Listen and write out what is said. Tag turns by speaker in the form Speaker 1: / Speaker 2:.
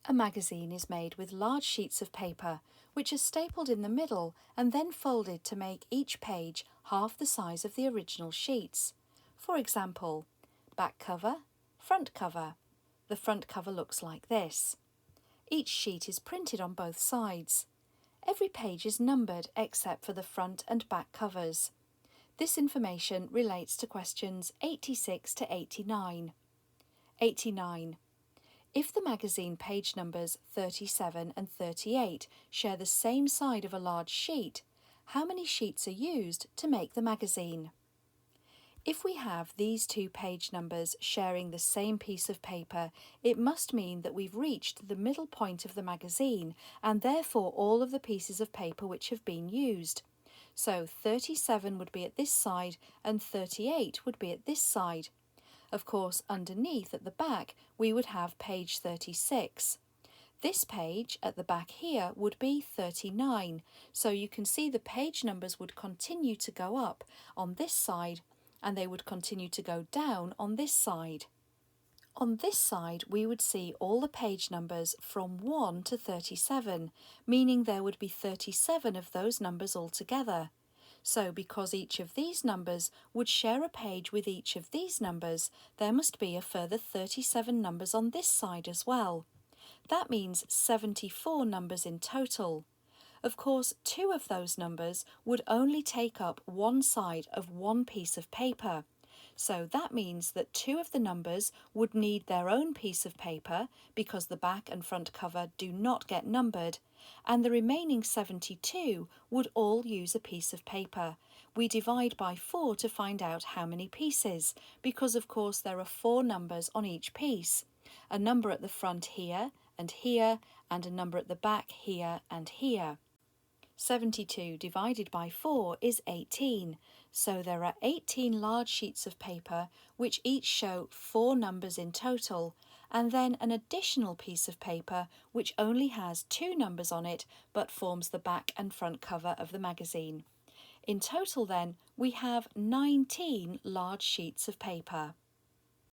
Speaker 1: A magazine is made with large sheets of paper, which are stapled in the middle and then folded to make each page half the size of the original sheets. For example, back cover, front cover. The front cover looks like this. Each sheet is printed on both sides. Every page is numbered except for the front and back covers. This information relates to questions 86 to 89. 89. If the magazine page numbers 37 and 38 share the same side of a large sheet, how many sheets are used to make the magazine? If we have these two page numbers sharing the same piece of paper, it must mean that we've reached the middle point of the magazine and therefore all of the pieces of paper which have been used. So 37 would be at this side and 38 would be at this side. Of course, underneath at the back we would have page 36. This page at the back here would be 39, so you can see the page numbers would continue to go up on this side and they would continue to go down on this side. On this side we would see all the page numbers from 1 to 37, meaning there would be 37 of those numbers altogether. So because each of these numbers would share a page with each of these numbers, there must be a further 37 numbers on this side as well. That means 74 numbers in total. Of course, two of those numbers would only take up one side of one piece of paper. So that means that two of the numbers would need their own piece of paper because the back and front cover do not get numbered, and the remaining 72 would all use a piece of paper. We divide by 4 to find out how many pieces, because of course there are 4 numbers on each piece. A number at the front here, and a number at the back here and here. 72 divided by 4 is 18, so there are 18 large sheets of paper which each show 4 numbers in total, and then an additional piece of paper which only has 2 numbers on it but forms the back and front cover of the magazine. In total then, we have 19 large sheets of paper.